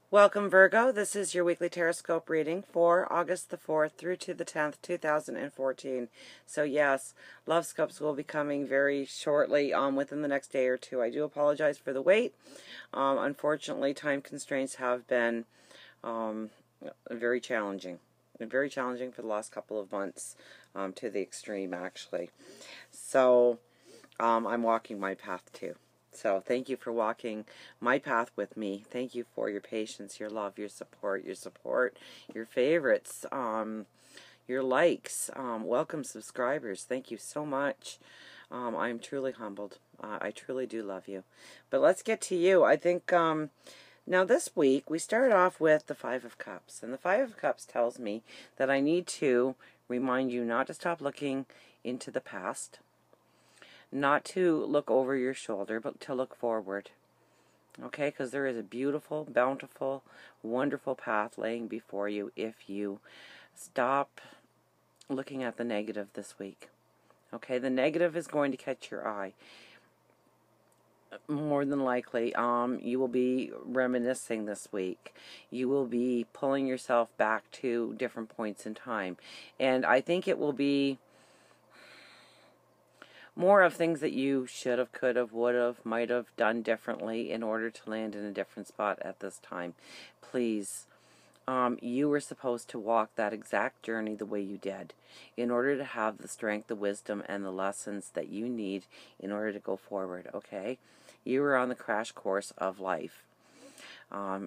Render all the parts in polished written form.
Welcome, Virgo. This is your weekly Taroscope reading for August the 4th through to the 10th, 2014. So yes, love scopes will be coming very shortly, within the next day or two. I do apologize for the wait. Unfortunately, time constraints have been very challenging. Very challenging for the last couple of months, to the extreme, actually. So I'm walking my path too. So thank you for walking my path with me. Thank you for your patience, your love, your support, your favorites, your likes. Welcome subscribers. Thank you so much. I'm truly humbled. I truly do love you. But let's get to you. I think now this week we start off with the Five of Cups. And the Five of Cups tells me that I need to remind you not to stop looking into the past. Not to look over your shoulder, but to look forward. Okay, because there is a beautiful, bountiful, wonderful path laying before you if you stop looking at the negative this week. Okay, the negative is going to catch your eye. More than likely, you will be reminiscing this week. You will be pulling yourself back to different points in time. And I think it will be more of things that you should have, could have, would have, might have done differently in order to land in a different spot at this time. Please, you were supposed to walk that exact journey the way you did in order to have the strength, the wisdom, and the lessons that you need in order to go forward, okay? You were on the crash course of life.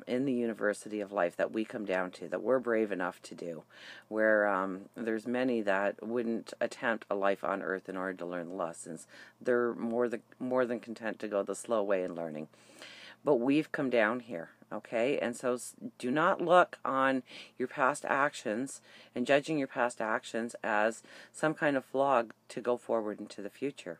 In the university of life that we come down to, that we're brave enough to do, where there's many that wouldn't attempt a life on earth in order to learn the lessons. They're more than content to go the slow way in learning. But we've come down here, okay? And so do not look on your past actions and judging your past actions as some kind of flog to go forward into the future.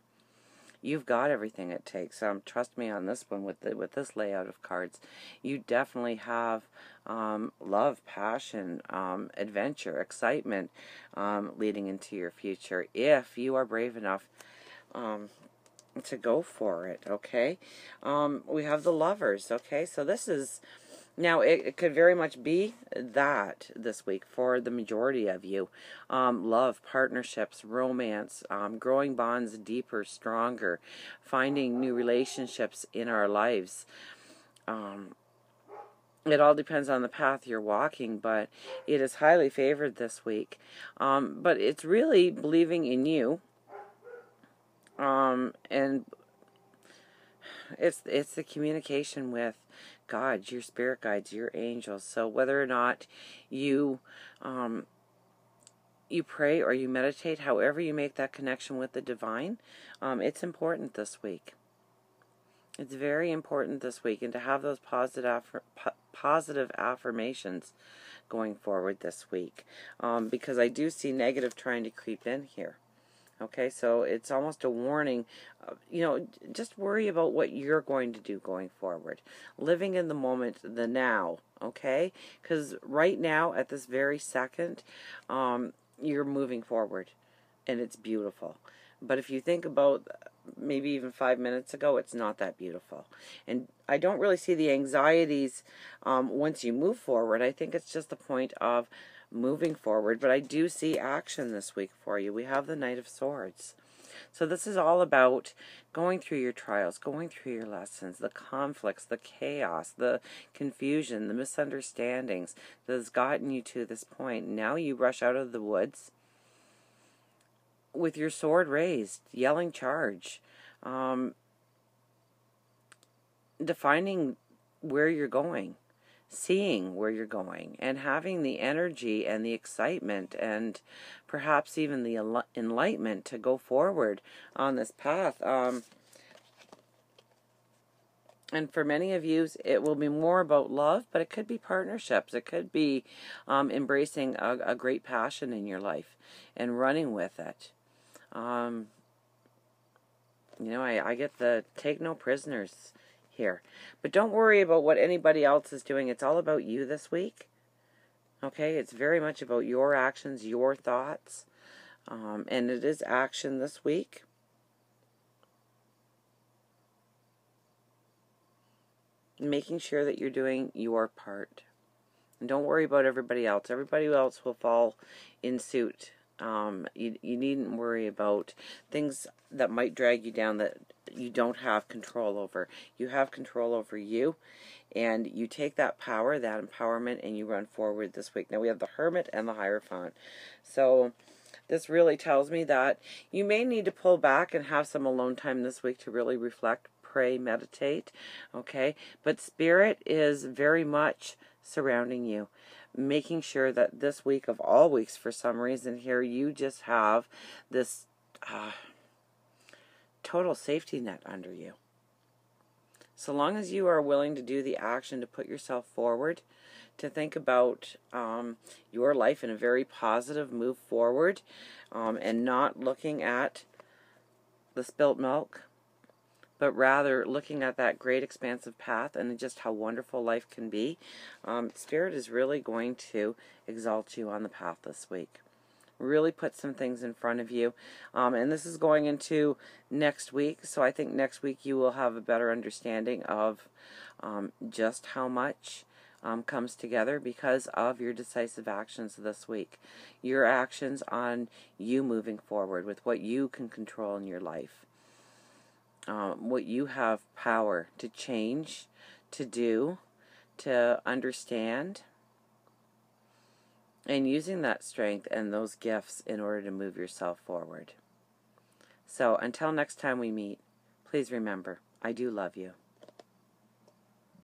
You've got everything it takes. Trust me on this one with this layout of cards. You definitely have love, passion, adventure, excitement leading into your future if you are brave enough to go for it, okay? We have the Lovers, okay? So this is... Now, it could very much be that this week for the majority of you. Love, partnerships, romance, growing bonds deeper, stronger, finding new relationships in our lives. It all depends on the path you're walking, but it is highly favored this week. But it's really believing in you. And it's the communication with God, your spirit guides, your angels. So whether or not you you pray or you meditate, however you make that connection with the divine, it's important this week. It's very important this week, and to have those positive affirmations going forward this week, because I do see negative trying to creep in here. Okay, so it's almost a warning. Just worry about what you're going to do going forward. Living in the moment, the now, okay? Because right now, at this very second, you're moving forward, and it's beautiful. But if you think about maybe even 5 minutes ago, it's not that beautiful. And I don't really see the anxieties once you move forward. I think it's just the point of moving forward, but I do see action this week for you. We have the Knight of Swords. So this is all about going through your trials, going through your lessons, the conflicts, the chaos, the confusion, the misunderstandings that has gotten you to this point. Now you rush out of the woods with your sword raised, yelling charge, defining where you're going, seeing where you're going, and having the energy and the excitement and perhaps even the enlightenment to go forward on this path. And for many of you, it will be more about love, but it could be partnerships. It could be embracing a great passion in your life and running with it. I get the take no prisoners here. But don't worry about what anybody else is doing. It's all about you this week. Okay? It's very much about your actions, your thoughts. And it is action this week. making sure that you're doing your part. And don't worry about everybody else. Everybody else will fall in suit. You needn't worry about things that might drag you down that you don't have control over. You have control over you, and you take that power, that empowerment, and you run forward this week. Now we have the Hermit and the Hierophant. So this really tells me that you may need to pull back and have some alone time this week to really reflect, pray, meditate, okay? But Spirit is very much surrounding you, making sure that this week of all weeks, for some reason here, you just have this total safety net under you. So long as you are willing to do the action to put yourself forward, to think about your life in a very positive move forward, and not looking at the spilt milk, but rather looking at that great expansive path and just how wonderful life can be, Spirit is really going to exalt you on the path this week. Really put some things in front of you. And this is going into next week, so I think next week you will have a better understanding of just how much comes together because of your decisive actions this week. Your actions on you moving forward with what you can control in your life. What you have power to change, to do, to understand, and using that strength and those gifts in order to move yourself forward. So until next time we meet, please remember, I do love you.